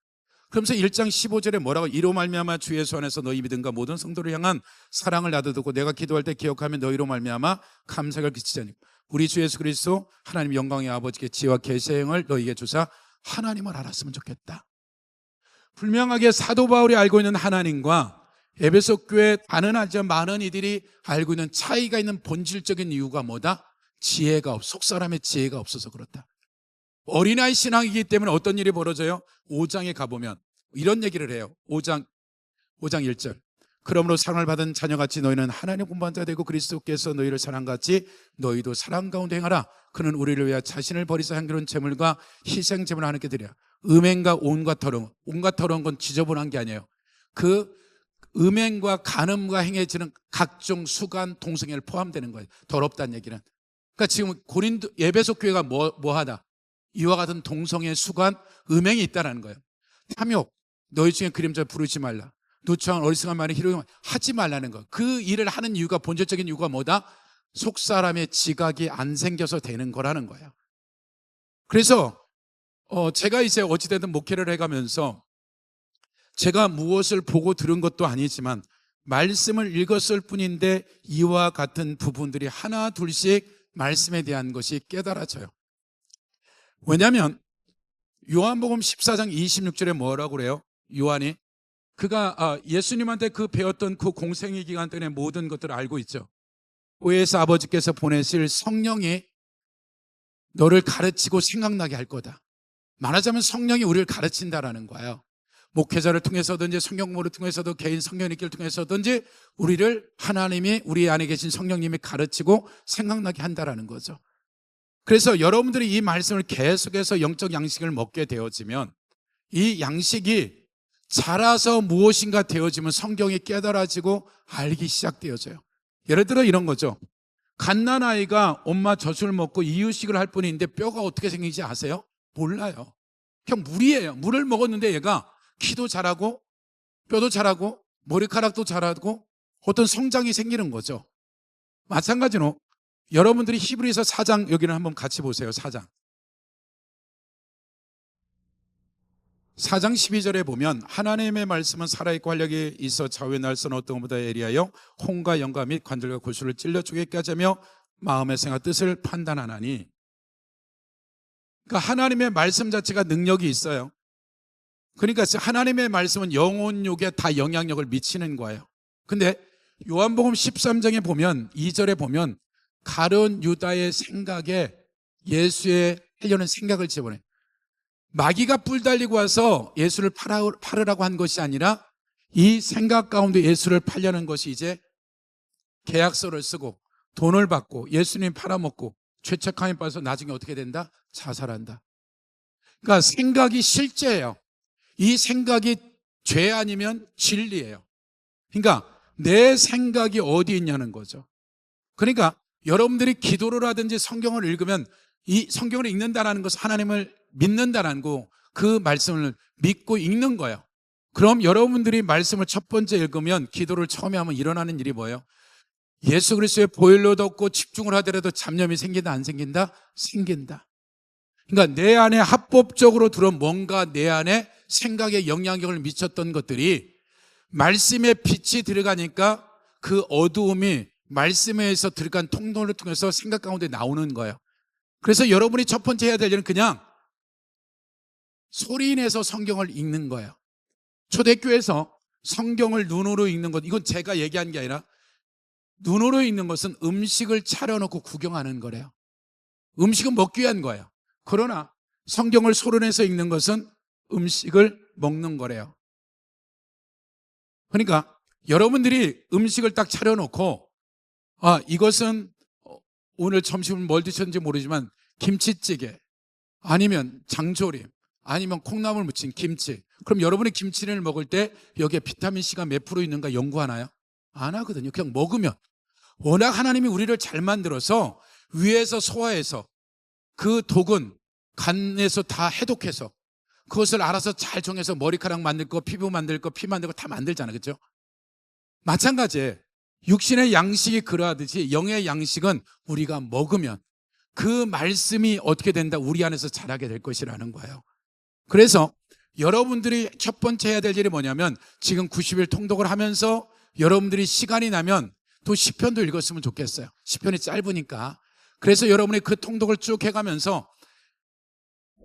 그러면서 1장 15절에 뭐라고? 이로 말미암아 주 예수 안에서 너희 믿음과 모든 성도를 향한 사랑을 나도 듣고 내가 기도할 때 기억하며 너희로 말미암아 감사를 끼치자니 우리 주 예수 그리스도 하나님 영광의 아버지께 지혜와 계시의 행을 너희에게 주사 하나님을 알았으면 좋겠다. 분명하게 사도 바울이 알고 있는 하나님과 에베소 교회 많은 이들이 알고 있는 차이가 있는 본질적인 이유가 뭐다? 속 사람의 지혜가 없어서 그렇다. 어린아이 신앙이기 때문에 어떤 일이 벌어져요? 5장에 가보면 이런 얘기를 해요. 5장 1절. 그러므로 사랑을 받은 자녀같이 너희는 하나님의 공부한 되고 그리스도께서 너희를 사랑같이 너희도 사랑 가운데 행하라. 그는 우리를 위하여 자신을 버리사 향기로운 제물과 희생 제물을 하나님께 드려. 음행과 온갖 더러운 건 지저분한 게 아니에요. 그 음행과 간음과 행해지는 각종 수간 동성애를 포함되는 거예요. 더럽다는 얘기는. 그러니까 지금 에베소 교회가 뭐하다? 이와 같은 동성애, 수간, 음행이 있다는 거예요. 탐욕, 너희 중에 그림자 부르지 말라. 누추한 어리석은 말에 희롱 하지 말라는 거. 그 일을 하는 이유가, 본질적인 이유가 뭐다? 속 사람의 지각이 안 생겨서 되는 거라는 거예요. 그래서 제가 이제 어찌되든 목회를 해가면서 제가 무엇을 보고 들은 것도 아니지만 말씀을 읽었을 뿐인데 이와 같은 부분들이 하나 둘씩 말씀에 대한 것이 깨달아져요. 왜냐하면 요한복음 14장 26절에 뭐라고 그래요? 요한이 그가 예수님한테 그 배웠던 그 공생의 기간 동안의 모든 것들을 알고 있죠. 오해에서 아버지께서 보내실 성령이 너를 가르치고 생각나게 할 거다. 말하자면 성령이 우리를 가르친다라는 거예요. 목회자를 통해서든지 성경모를 통해서도 개인 성령 읽기를 통해서든지 우리를 하나님이 우리 안에 계신 성령님이 가르치고 생각나게 한다라는 거죠. 그래서 여러분들이 이 말씀을 계속해서 영적 양식을 먹게 되어지면 이 양식이 자라서 무엇인가 되어지면 성경이 깨달아지고 알기 시작되어져요. 예를 들어 이런 거죠. 갓난아이가 엄마 젖을 먹고 이유식을 할 뿐인데 뼈가 어떻게 생기는지 아세요? 몰라요. 그냥 물이에요. 물을 먹었는데 얘가 키도 자라고 뼈도 자라고 머리카락도 자라고 어떤 성장이 생기는 거죠. 마찬가지로 여러분들이 히브리서 4장 여기는 한번 같이 보세요. 4장 12절에 보면 하나님의 말씀은 살아있고 활력이 있어 좌우의 날선 어떤 것보다 예리하여 혼과 영과 및 관절과 골수를 찔러 쪼개까지 하며 마음의 생각 뜻을 판단하나니. 그러니까 하나님의 말씀 자체가 능력이 있어요. 그러니까 하나님의 말씀은 영혼욕에 다 영향력을 미치는 거예요. 근데 요한복음 13장에 보면 2절에 보면 가룟 유다의 생각에 예수의 하려는 생각을 집어넣어요. 마귀가 뿔 달리고 와서 예수를 팔으라고 한 것이 아니라 이 생각 가운데 예수를 팔려는 것이 이제 계약서를 쓰고 돈을 받고 예수님 팔아먹고 죄책감에 빠져서 나중에 어떻게 된다? 자살한다. 그러니까 생각이 실제예요. 이 생각이 죄 아니면 진리예요. 그러니까 내 생각이 어디 있냐는 거죠. 그러니까 여러분들이 기도를 하든지 성경을 읽으면 이 성경을 읽는다라는 것은 하나님을 믿는다라는 거, 그 말씀을 믿고 읽는 거예요. 그럼 여러분들이 말씀을 첫 번째 읽으면 기도를 처음에 하면 일어나는 일이 뭐예요? 예수 그리스도의 보혈로도 없고 집중을 하더라도 잡념이 생긴다 안 생긴다? 생긴다. 그러니까 내 안에 합법적으로 들어온 뭔가 내 안에 생각에 영향력을 미쳤던 것들이 말씀에 빛이 들어가니까 그 어두움이 말씀에서 들어간 통로를 통해서 생각 가운데 나오는 거예요. 그래서 여러분이 첫 번째 해야 될 일은 그냥 소리내서 성경을 읽는 거예요. 초대교회에서 성경을 눈으로 읽는 것, 이건 제가 얘기한 게 아니라 눈으로 읽는 것은 음식을 차려놓고 구경하는 거래요. 음식은 먹기 위한 거예요. 그러나 성경을 소리내서 읽는 것은 음식을 먹는 거래요. 그러니까 여러분들이 음식을 딱 차려놓고 이것은 오늘 점심을 뭘 드셨는지 모르지만 김치찌개 아니면 장조림 아니면 콩나물 무친 김치, 그럼 여러분이 김치를 먹을 때 여기에 비타민C가 몇 프로 있는가 연구하나요? 안 하거든요. 그냥 먹으면. 워낙 하나님이 우리를 잘 만들어서 위에서 소화해서 그 독은 간에서 다 해독해서 그것을 알아서 잘 정해서 머리카락 만들 거, 피부 만들 거, 피 만들 거 다 만들잖아요. 그렇죠? 마찬가지예요. 육신의 양식이 그러하듯이 영의 양식은 우리가 먹으면 그 말씀이 어떻게 된다? 우리 안에서 자라게 될 것이라는 거예요. 그래서 여러분들이 첫 번째 해야 될 일이 뭐냐면 지금 90일 통독을 하면서 여러분들이 시간이 나면 또 시편도 읽었으면 좋겠어요. 시편이 짧으니까. 그래서 여러분이 그 통독을 쭉 해가면서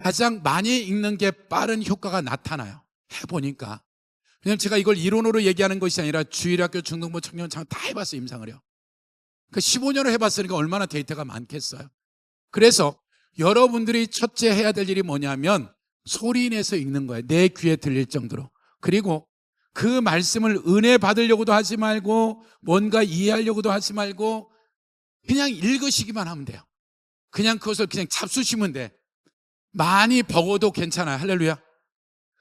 가장 많이 읽는 게 빠른 효과가 나타나요. 해보니까. 왜냐면 제가 이걸 이론으로 얘기하는 것이 아니라 주일학교, 중등부, 청년창 다 해봤어요. 임상을요. 그 15년을 해봤으니까 얼마나 데이터가 많겠어요. 그래서 여러분들이 첫째 해야 될 일이 뭐냐면 소리 내서 읽는 거예요. 내 귀에 들릴 정도로. 그리고 그 말씀을 은혜 받으려고도 하지 말고 뭔가 이해하려고도 하지 말고 그냥 읽으시기만 하면 돼요. 그냥 그것을 그냥 잡수시면 돼. 많이 먹어도 괜찮아요. 할렐루야.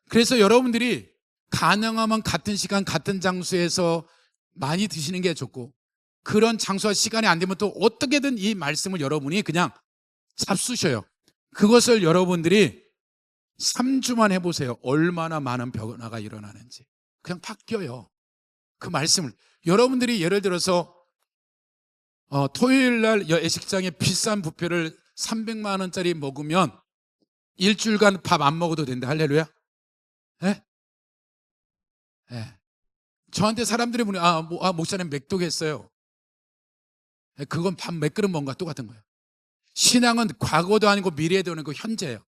그래서 여러분들이 가능하면 같은 시간 같은 장소에서 많이 드시는 게 좋고, 그런 장소와 시간이 안 되면 또 어떻게든 이 말씀을 여러분이 그냥 잡수셔요. 그것을 여러분들이 3주만 해보세요. 얼마나 많은 변화가 일어나는지. 그냥 바뀌어요. 그 말씀을. 여러분들이 예를 들어서 토요일 날 예식장에 비싼 뷔페를 300만 원짜리 먹으면 일주일간 밥 안 먹어도 된다. 할렐루야. 예? 예. 저한테 사람들이 보니 목사님 맥독했어요. 예, 그건 밥 몇 그릇 먹은 거와 똑같은 거예요. 신앙은 과거도 아니고 미래도 아니고 현재예요.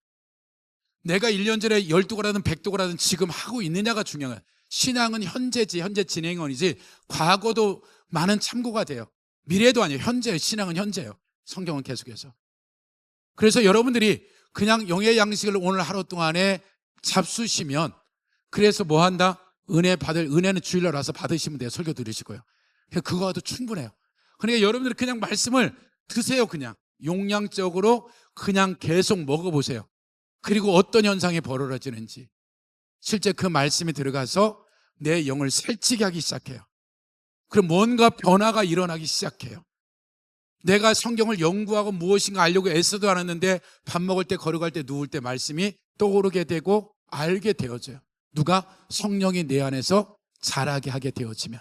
내가 1년 전에 12독을 하든 100독을 하든 지금 하고 있느냐가 중요해요. 신앙은 현재지, 현재 진행원이지 과거도 많은 참고가 돼요. 미래도 아니에요. 현재예요. 신앙은 현재예요. 성경은 계속해서. 그래서 여러분들이 그냥 영의 양식을 오늘 하루 동안에 잡수시면, 그래서 뭐 한다? 은혜는 주일날 와서 받으시면 돼요. 설교 들으시고요. 그거와도 충분해요. 그러니까 여러분들이 그냥 말씀을 드세요. 그냥 용량적으로 그냥 계속 먹어보세요. 그리고 어떤 현상이 벌어지는지 실제 그 말씀이 들어가서 내 영을 살찌게 하기 시작해요. 그럼 뭔가 변화가 일어나기 시작해요. 내가 성경을 연구하고 무엇인가 알려고 애써도 않았는데 밥 먹을 때, 걸어갈 때, 누울 때 말씀이 떠오르게 되고 알게 되어져요. 누가? 성령이 내 안에서 자라게 하게 되어지면.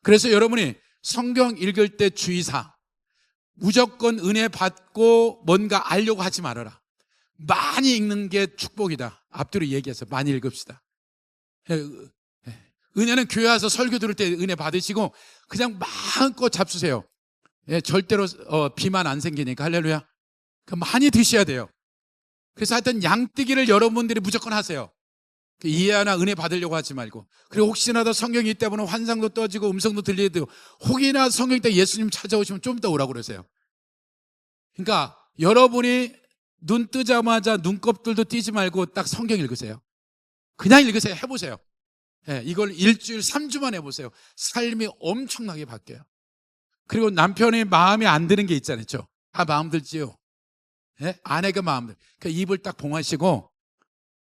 그래서 여러분이 성경 읽을 때 주의사항, 무조건 은혜 받고 뭔가 알려고 하지 말아라. 많이 읽는 게 축복이다. 앞뒤로 얘기해서 많이 읽읍시다. 은혜는 교회 와서 설교 들을 때 은혜 받으시고 그냥 마음껏 잡수세요. 절대로 비만 안 생기니까. 할렐루야. 많이 드셔야 돼요. 그래서 하여튼 양뜨기를 여러분들이 무조건 하세요. 이해하나 은혜 받으려고 하지 말고. 그리고 혹시나 더 성경이 있다 보면 환상도 떠지고 음성도 들리도, 혹이나 성경 있다 예수님 찾아오시면 좀 더 오라고 그러세요. 그러니까 여러분이 눈 뜨자마자 눈곱들도 띄지 말고 딱 성경 읽으세요. 그냥 읽으세요. 해보세요. 이걸 일주일 3주만 해보세요. 삶이 엄청나게 바뀌어요. 그리고 남편의 마음에 안 드는 게 있잖아요. 다 마음 들지요. 아내가 마음 들. 그러니까 입을 딱 봉하시고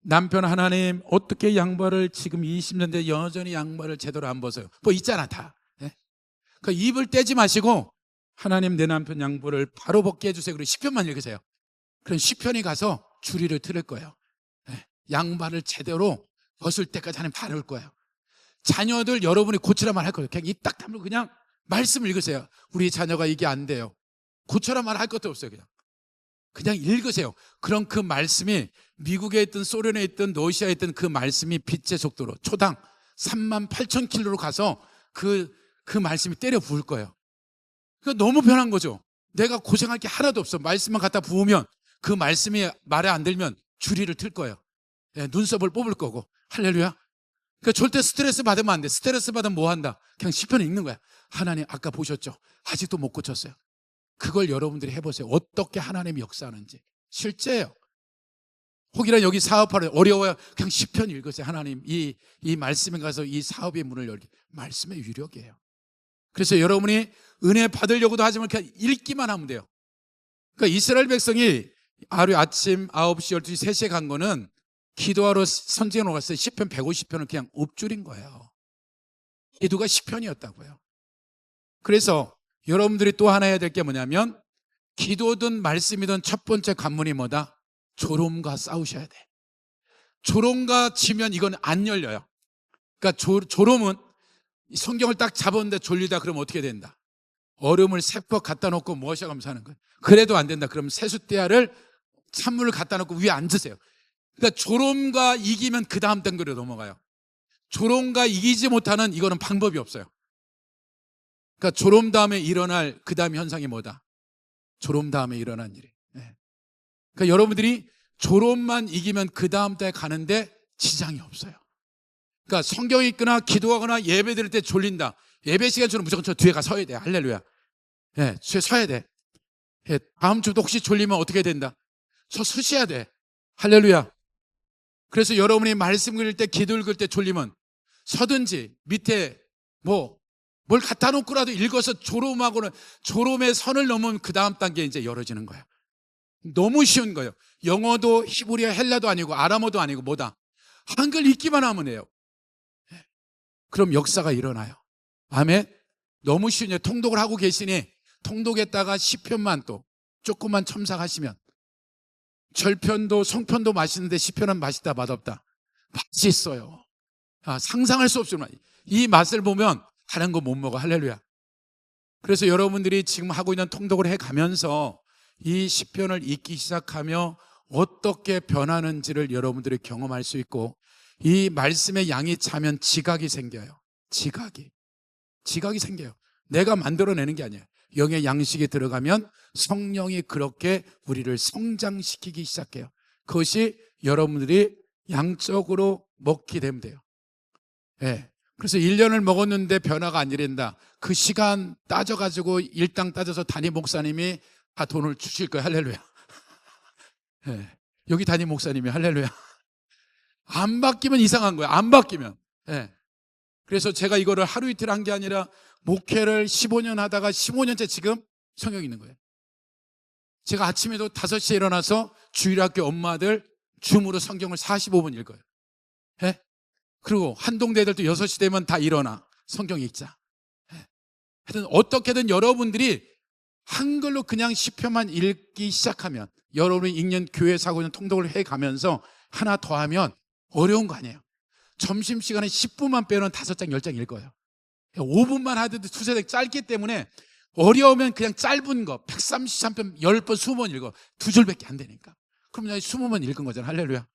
남편 하나님 어떻게 양말을 지금 20년 돼 여전히 양말을 제대로 안 벗어요. 뭐 있잖아 다. 예? 그 입을 떼지 마시고 하나님 내 남편 양말을 바로 벗게 해주세요. 그리고 시편만 읽으세요. 그럼 시편이 가서 주리를 틀을 거예요. 예? 양말을 제대로 벗을 때까지 하나님 바를 거예요. 자녀들 여러분이 고치라 말 할 거예요. 그냥 입 딱 다물고 그냥 말씀 읽으세요. 우리 자녀가 이게 안 돼요. 고쳐라 말 할 것도 없어요. 그냥 읽으세요. 그럼 그 말씀이 미국에 있든 소련에 있든 러시아에 있든 그 말씀이 빛의 속도로 초당 38,000km로 가서 그 말씀이 때려 부을 거예요. 그러니까 너무 편한 거죠. 내가 고생할 게 하나도 없어. 말씀만 갖다 부으면 그 말씀이 말에 안 들면 주리를 틀 거예요. 예, 눈썹을 뽑을 거고. 할렐루야. 그러니까 절대 스트레스 받으면 안 돼. 스트레스 받으면 뭐 한다? 그냥 시편을 읽는 거야. 하나님 아까 보셨죠? 아직도 못 고쳤어요. 그걸 여러분들이 해보세요. 어떻게 하나님이 역사하는지. 실제예요. 혹이나 여기 사업하려 어려워요. 그냥 시편 읽으세요. 하나님 이 말씀에 가서 이 사업의 문을 열게. 말씀의 위력이에요. 그래서 여러분이 은혜 받으려고도 하지만 그냥 읽기만 하면 돼요. 그러니까 이스라엘 백성이 하루 아침 9시, 12시, 3시에 간 거는 기도하러 선지에 나갔어요. 시편 150편을 그냥 읊줄인 거예요. 기도가 시편이었다고요. 그래서 여러분들이 또 하나 해야 될 게 뭐냐면 기도든 말씀이든 첫 번째 관문이 뭐다? 조롱과 싸우셔야 돼. 조롱과 지면 이건 안 열려요. 그러니까 조롱은 성경을 딱 잡았는데 졸리다 그러면 어떻게 된다? 얼음을 세포 갖다 놓고 무엇이하면서 하는 거예요. 그래도 안 된다. 그럼 세숫대야를 찬물을 갖다 놓고 위에 앉으세요. 그러니까 조롱과 이기면 그 다음 단계로 넘어가요. 조롱과 이기지 못하는 이거는 방법이 없어요. 그러니까 조롱 다음에 일어날 그 다음 현상이 뭐다? 조롱 다음에 일어난 일이. 네. 그러니까 여러분들이 조롱만 이기면 그 다음 달에 가는데 지장이 없어요. 그러니까 성경 읽거나 기도하거나 예배 드릴 때 졸린다. 예배 시간 중에 무조건 저 뒤에 가 서야 돼. 할렐루야. 예, 뒤에 서야 돼. 예, 다음 주도 혹시 졸리면 어떻게 된다? 저 서셔야 돼. 할렐루야. 그래서 여러분이 말씀 읽을 때 기도 읽을 때 졸리면 서든지 밑에 뭘 갖다 놓고라도 읽어서 조롬의 선을 넘으면 그 다음 단계 이제 열어지는 거예요. 너무 쉬운 거예요. 영어도 히브리어 헬라도 아니고 아람어도 아니고 뭐다? 한글 읽기만 하면 해요. 그럼 역사가 일어나요. 아멘. 너무 쉬운요. 통독을 하고 계시니 통독했다가 시편만 또 조금만 첨삭하시면 절편도 송편도 맛있는데 시편은 맛있다 맛없다? 맛있어요. 상상할 수 없을 맛. 이 맛을 보면 다른 거 못 먹어. 할렐루야. 그래서 여러분들이 지금 하고 있는 통독을 해가면서 이 시편을 읽기 시작하며 어떻게 변하는지를 여러분들이 경험할 수 있고 이 말씀의 양이 차면 지각이 생겨요. 지각이 생겨요. 내가 만들어내는 게 아니에요. 영의 양식이 들어가면 성령이 그렇게 우리를 성장시키기 시작해요. 그것이 여러분들이 양적으로 먹게 되면 돼요. 네. 그래서 1년을 먹었는데 변화가 안 일어난다. 그 시간 따져가지고 일당 따져서 담임 목사님이 다 돈을 주실 거예요. 할렐루야. 네. 여기 담임 목사님이 할렐루야. 안 바뀌면 이상한 거예요. 안 바뀌면. 네. 그래서 제가 이거를 하루 이틀 한 게 아니라 목회를 15년 하다가 15년째 지금 성경이 있는 거예요. 제가 아침에도 5시에 일어나서 주일학교 엄마들 줌으로 성경을 45분 읽어요. 네? 그리고 한동대들도 6시 되면 다 일어나 성경 읽자. 하여튼 어떻게든 여러분들이 한글로 그냥 시편만 읽기 시작하면 여러분이 읽는 교회에서 하고 있는 통독을 해가면서 하나 더 하면 어려운 거 아니에요. 점심시간에 10분만 빼면 5장 10장 읽어요. 5분만 하더라도 두세 장 짧기 때문에 어려우면 그냥 짧은 거 133편 10번 20번 읽어. 2줄밖에 안 되니까. 그럼 20번 읽은 거잖아. 할렐루야.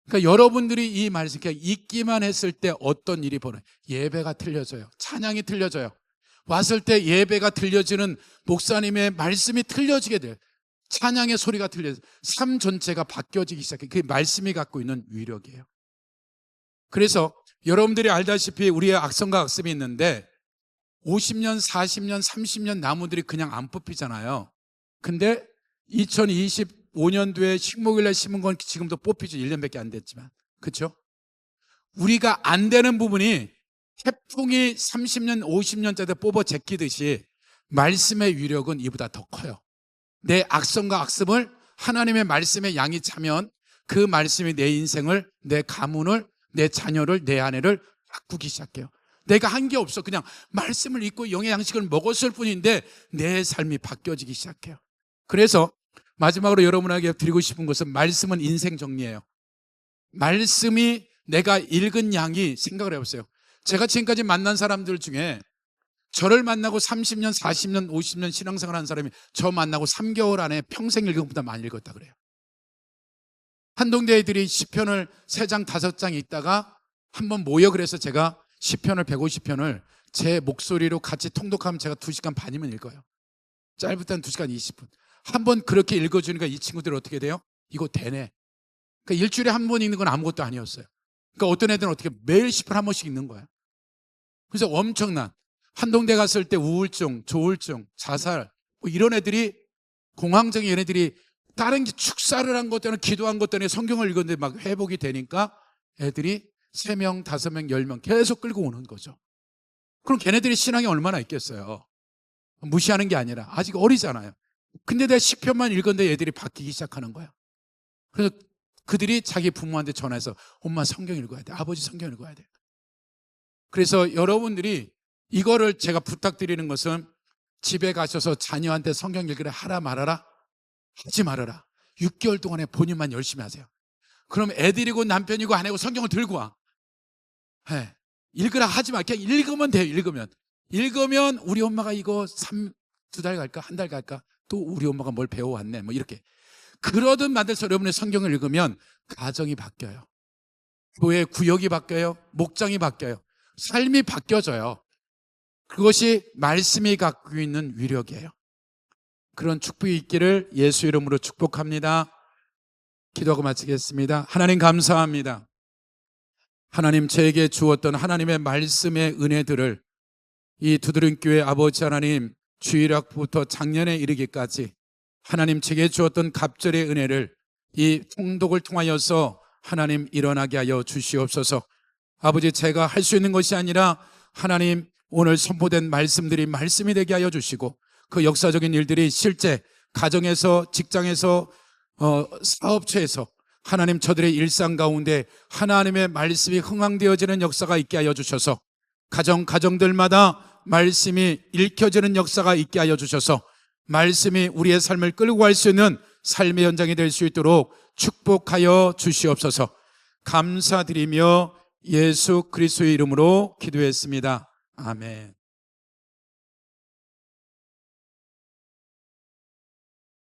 그러니까 여러분들이 이 말씀 그냥 읽기만 했을 때 어떤 일이 벌어요? 예배가 틀려져요. 찬양이 틀려져요. 왔을 때 예배가 들려지는 목사님의 말씀이 틀려지게 돼요. 찬양의 소리가 들려져요. 삶 전체가 바뀌어지기 시작해요. 그게 말씀이 갖고 있는 위력이에요. 그래서 여러분들이 알다시피 우리의 악성과 악습이 있는데 50년, 40년, 30년 나무들이 그냥 안 뽑히잖아요. 근데 2025년도에 식목일날 심은 건 지금도 뽑히죠. 1년밖에 안 됐지만. 그렇죠? 우리가 안 되는 부분이 태풍이 30년, 50년짜리 뽑아 제끼듯이 말씀의 위력은 이보다 더 커요. 내 악성과 악습을 하나님의 말씀의 양이 차면 그 말씀이 내 인생을, 내 가문을, 내 자녀를, 내 아내를 바꾸기 시작해요. 내가 한 게 없어. 그냥 말씀을 읽고 영의 양식을 먹었을 뿐인데 내 삶이 바뀌어지기 시작해요. 그래서 마지막으로 여러분에게 드리고 싶은 것은, 말씀은 인생 정리예요. 말씀이 내가 읽은 양이, 생각을 해보세요. 제가 지금까지 만난 사람들 중에 저를 만나고 30년, 40년, 50년 신앙생활 한 사람이 저 만나고 3개월 안에 평생 읽은 것보다 많이 읽었다 그래요. 한동대 애들이 시편을 3장, 5장 읽다가 한번 모여, 그래서 제가 시편을 150편을 제 목소리로 같이 통독하면 제가 2시간 반이면 읽어요. 짧을 때는 2시간 20분. 한번 그렇게 읽어주니까 이 친구들 어떻게 돼요? 이거 되네. 그러니까 일주일에 한 번 읽는 건 아무것도 아니었어요. 그러니까 어떤 애들은 어떻게 매일 시편 한 번씩 읽는 거예요. 그래서 엄청난, 한동대 갔을 때 우울증, 조울증, 자살, 뭐 이런 애들이, 공황적인 얘네들이 다른 축사를 한 것 때문에, 기도한 것 때문에 성경을 읽었는데 막 회복이 되니까 애들이 3명, 5명, 10명 계속 끌고 오는 거죠. 그럼 걔네들이 신앙이 얼마나 있겠어요? 무시하는 게 아니라 아직 어리잖아요. 근데 내가 시편만 읽었는데 애들이 바뀌기 시작하는 거야. 그래서 그들이 자기 부모한테 전화해서 엄마 성경 읽어야 돼, 아버지 성경 읽어야 돼. 그래서 여러분들이 이거를 제가 부탁드리는 것은, 집에 가셔서 자녀한테 성경 읽으라 하라 말아라? 하지 말아라. 6개월 동안에 본인만 열심히 하세요. 그럼 애들이고 남편이고 아내고 성경을 들고 와. 네. 읽으라 하지 마. 그냥 읽으면 돼요. 읽으면 우리 엄마가 이거 2달 갈까? 1달 갈까? 또 우리 엄마가 뭘 배워왔네. 뭐 이렇게. 그러든 만들어서 여러분의 성경을 읽으면 가정이 바뀌어요. 교회 구역이 바뀌어요. 목장이 바뀌어요. 삶이 바뀌어져요. 그것이 말씀이 갖고 있는 위력이에요. 그런 축복이 있기를 예수 이름으로 축복합니다. 기도하고 마치겠습니다. 하나님 감사합니다. 하나님, 저에게 주었던 하나님의 말씀의 은혜들을 이 두드림교회 아버지 하나님, 주일학부터 작년에 이르기까지 하나님 제게 주었던 갑절의 은혜를 이 통독을 통하여서 하나님 일어나게 하여 주시옵소서. 아버지, 제가 할 수 있는 것이 아니라 하나님 오늘 선포된 말씀들이 말씀이 되게 하여 주시고, 그 역사적인 일들이 실제 가정에서, 직장에서, 사업처에서 하나님 저들의 일상 가운데 하나님의 말씀이 흥황되어지는 역사가 있게 하여 주셔서, 가정들마다 말씀이 읽혀지는 역사가 있게 하여 주셔서, 말씀이 우리의 삶을 끌고 갈 수 있는 삶의 현장이 될 수 있도록 축복하여 주시옵소서. 감사드리며 예수 그리스도의 이름으로 기도했습니다. 아멘.